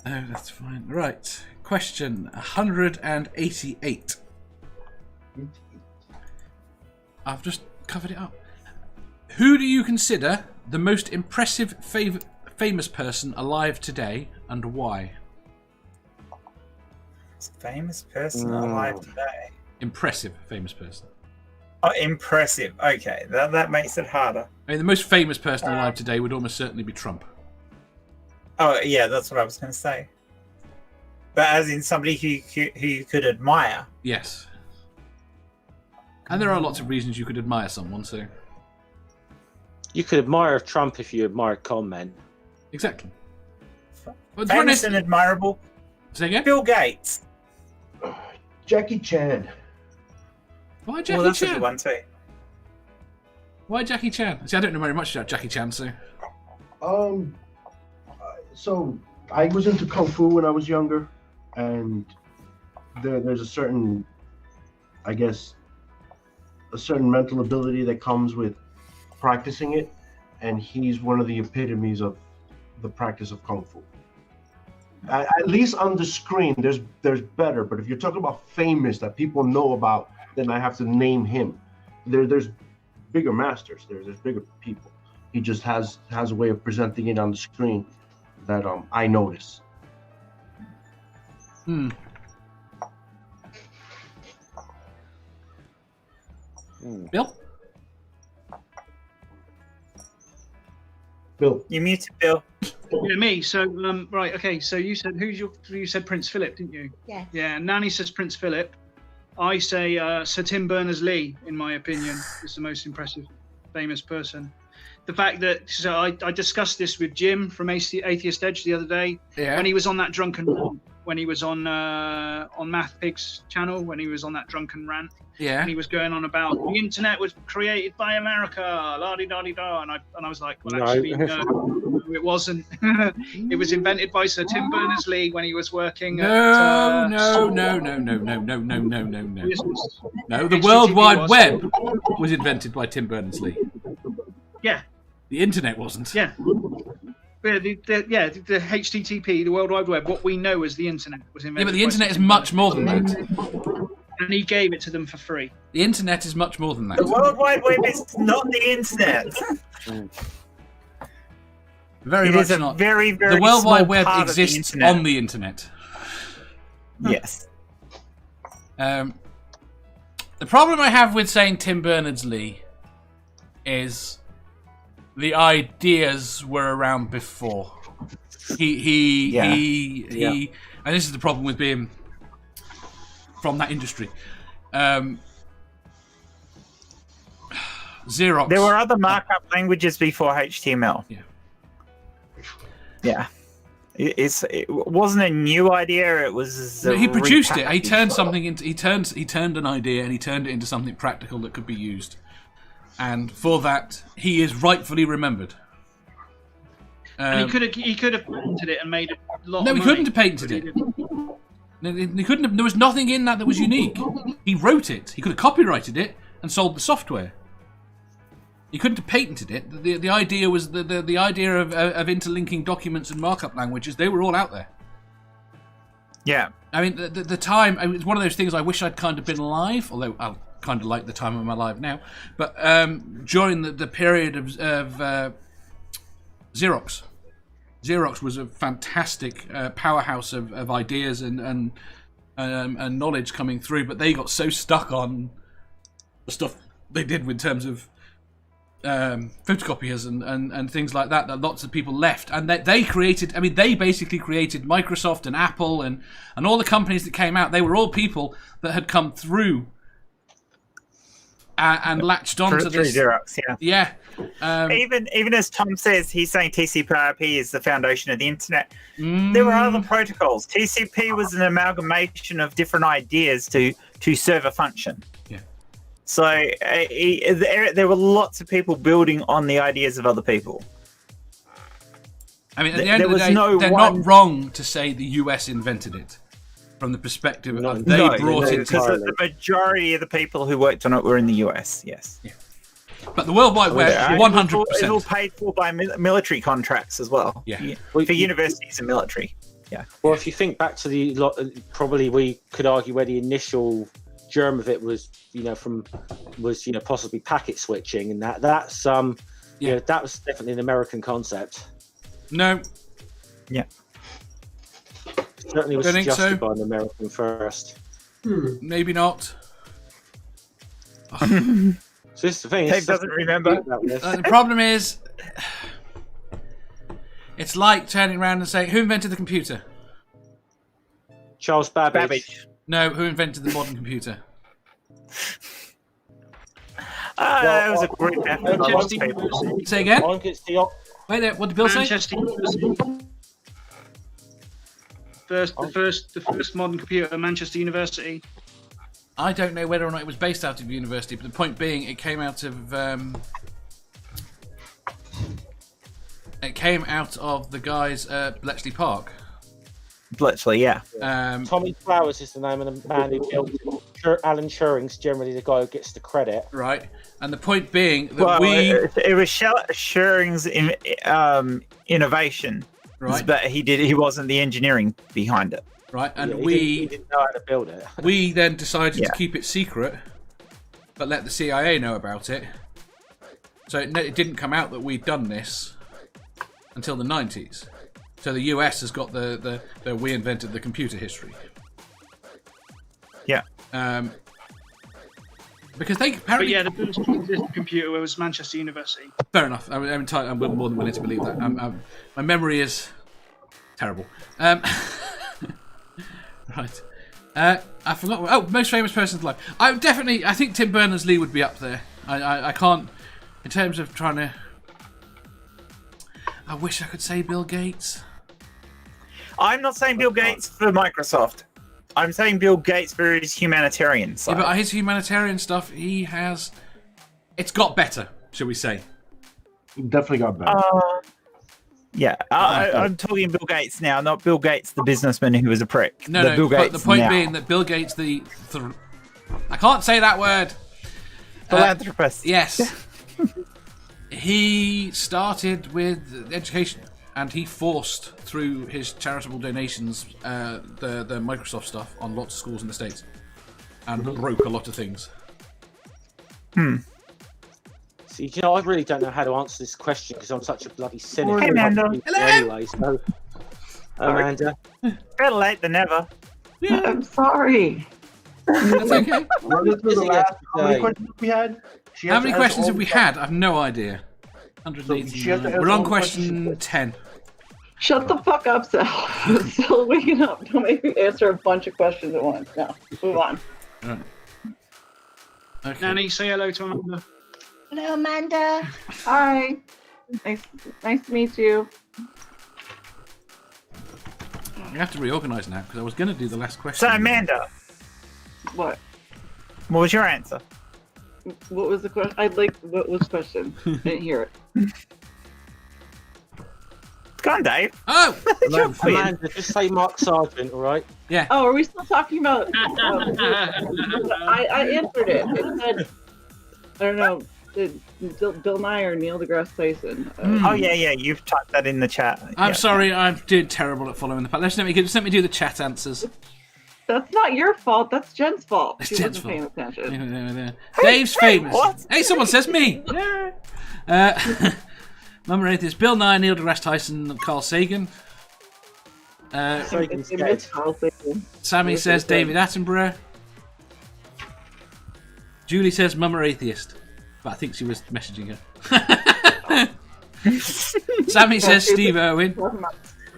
Oh, that's fine. Right. Question 188. I've just covered it up. Who do you consider the most impressive famous person alive today, and why? Famous person alive today. Impressive famous person. Oh, impressive. Okay, that makes it harder. I mean, the most famous person alive today would almost certainly be Trump. Oh, yeah, that's what I was going to say. But as in somebody who you could admire. Yes. And there are lots of reasons you could admire someone, so... You could admire Trump if you admire con men. Exactly. But Famous and admirable. Say again? Bill Gates. Jackie Chan. Why Jackie Well, that's Chan? a good one too. Why Jackie Chan? See, I don't know very much about Jackie Chan, so... So I was into Kung Fu when I was younger, and there's a certain, I guess, a certain mental ability that comes with practicing it, and he's one of the epitomes of the practice of Kung Fu. At least on the screen, there's better, but if you're talking about famous that people know about, then I have to name him. There's bigger masters. There's bigger people. He just has a way of presenting it on the screen that I notice. Bill? Bill. You muted Bill. Yeah, me. So, right, okay. So you said you said Prince Philip, didn't you? Yeah. Yeah. Nanny says Prince Philip. I say Sir Tim Berners-Lee, in my opinion, is the most impressive, famous person. The fact that I discussed this with Jim from Atheist Edge the other day when he was on that drunken rant, when he was on Math Pig's channel, when he was on that drunken rant. Yeah. And he was going on about the internet was created by America, la di da di da, and I was like, well, actually, no, it wasn't. It was invented by Sir Tim Berners-Lee when he was working. No. No, the World Wide Web was invented by Tim Berners-Lee. Yeah. The internet wasn't. Yeah. Yeah, the HTTP, the World Wide Web, what we know as the internet was invented. Yeah, but the internet is much more than that. And he gave it to them for free. The internet is much more than that. The World Wide Web is not the internet. Very it much is a not. very, very the World small Wide Web part exists of the internet. on the internet. Yes. The problem I have with saying Tim Berners-Lee is the ideas were around before. He and this is the problem with being from that industry. Xerox. There were other markup languages before HTML. Yeah. Yeah. It wasn't a new idea. It was. He produced it. He turned something into. He turned an idea and he turned it into something practical that could be used. And for that, he is rightfully remembered. And he could have patented it and made a lot. No, of he money, couldn't have patented it. He couldn't have. There was nothing in that was unique. He wrote it. He could have copyrighted it and sold the software. He couldn't have patented it. The idea was the idea of interlinking documents and markup languages. They were all out there. Yeah. I mean, the time. I mean, it's one of those things. I wish I'd kind of been alive, although I kind of like the time I'm alive now. But during the period of Xerox. Xerox was a fantastic powerhouse of ideas and knowledge coming through, but they got so stuck on the stuff they did in terms of photocopiers and things like that lots of people left, and they created. I mean, they basically created Microsoft and Apple and all the companies that came out. They were all people that had come through and latched onto this. Xerox, yeah. Even as Tom says, he's saying TCP/IP is the foundation of the internet. There were other protocols. TCP was an amalgamation of different ideas to serve a function. Yeah. So there were lots of people building on the ideas of other people. I mean, at the end of the day, they're not wrong to say the US invented it. From the perspective of they brought it because the majority of the people who worked on it were in the US. Yes. Yeah. But the World Wide Web, 100%. It's all paid for by military contracts as well. Yeah. For universities and military. Well, if you think back to probably we could argue where the initial germ of it was, possibly packet switching, and that's that was definitely an American concept. No. Yeah. Certainly was Don't think suggested so. by an American first. Maybe not. So this is the thing. Dave doesn't remember. The problem is, it's like turning around and saying, who invented the computer? Charles Babbage. Babbage. No, who invented the modern computer? That was a great effort by most people. Say again? I think it's the Wait there, what did Bill say? Manchester University. The first modern computer at Manchester University. I don't know whether or not it was based out of university, but the point being, it came out of the guys at Bletchley Park. Bletchley, yeah. Tommy Flowers is the name of the man who built it. Alan Turing's generally the guy who gets the credit. Right, and the point being that it was Turing's innovation, right, but he wasn't the engineering behind it. Right, and he didn't know how to build it. We then decided to keep it secret, but let the CIA know about it. So it didn't come out that we'd done this until the 90s. So the US has got the we invented the computer history. Yeah. Because they apparently. But yeah, the first computer was Manchester University. Fair enough. I'm more than willing to believe that. My memory is terrible. Right. I forgot. Oh, most famous person alive. I think Tim Berners-Lee would be up there. I can't, in terms of trying to. I wish I could say Bill Gates. I'm not saying Bill Gates for Microsoft. I'm saying Bill Gates for his humanitarian side. Yeah, but his humanitarian stuff, it's got better, shall we say? Definitely got better. Yeah, I'm talking Bill Gates now, not Bill Gates, the businessman who was a prick. No. Bill Gates the point now. being that Bill Gates, I can't say that word. Philanthropist. Yes. He started with education, and he forced through his charitable donations the Microsoft stuff on lots of schools in the States, and broke a lot of things. See, I really don't know how to answer this question because I'm such a bloody cynic. Hey, Amanda. Anyway, so Amanda. Better late than never. I'm sorry. That's okay. Running through the last, how many questions we had? How many questions have we had? I've no idea. 180. We're on question 10. Shut the fuck up, Sal. I'm still waking up. Don't make me answer a bunch of questions at once. No, move on. Right. Okay. Nanny, say hello to Amanda. Hello, Amanda. Hi. Nice to meet you. We have to reorganise now because I was going to do the last question. So, Amanda, What? what was your answer? What was the question? What was the question? I didn't hear it. Go on, Dave. Oh! Amanda, just say Mark Sargent, all right? Yeah. Oh, are we still talking about? I answered it. It said, I don't know, Bill Nye or Neil deGrasse Tyson. Oh, yeah, you've typed that in the chat. I'm sorry, I'm doing terrible at following the path. Let me do the chat answers. That's not your fault. That's Jen's fault. It's She Jen's wasn't paying attention. Dave's famous. what? Hey, someone says me. Mama Atheist, Bill Nye, Neil deGrasse Tyson, Carl Sagan. Sagan's They dead. missed Carl Sagan. Sammy says David Attenborough. Julie says Mama Atheist. But I think she was messaging her. Sammy says Steve Irwin.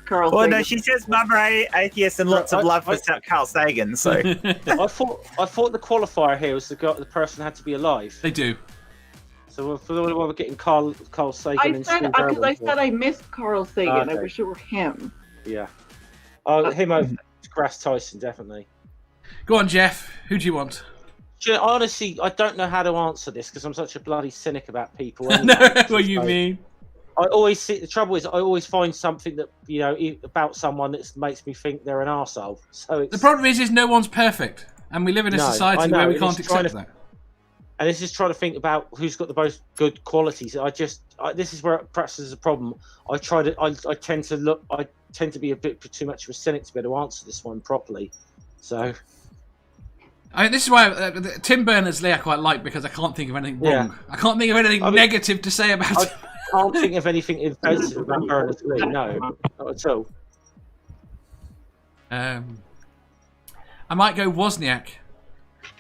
Carl Well, no, Sagan. she says Mother Atheist and lots of love for Carl Sagan, so... I thought the qualifier here was the person had to be alive. They do. So for the one we're getting Carl Sagan I and said Steve because Irwin I for. said I missed Carl Sagan. Okay. I wish it were him. Yeah. Oh, him over deGrasse Tyson, definitely. Go on, Jeff. Who do you want? Honestly, I don't know how to answer this because I'm such a bloody cynic about people. I Anyway. know what you mean. I always see the trouble is I always find something that about someone that makes me think they're an arsehole. So it's, The problem is no one's perfect. And we live in a No, society I know, where we and can't it's trying accept that. and it's just trying to think about who's got the most good qualities. I just this is where perhaps there's a problem. I tend to be a bit too much of a cynic to be able to answer this one properly. So. This is why Tim Berners-Lee I quite like, because I can't think of anything wrong. Yeah. I can't think of anything negative to say about it. I can't think of anything offensive about Berners-Lee. No, not at all. I might go Wozniak,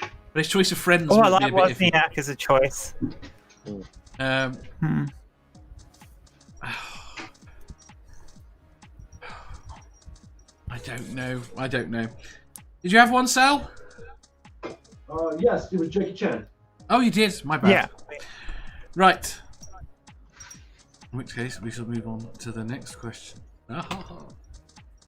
but his choice of friends. Oh, I might like be a bit iffy. Wozniak as a choice. I don't know. Did you have one, Sal? Yes, it was Jackie Chan. Oh, you did. My bad. Yeah. Right. In which case, we shall move on to the next question.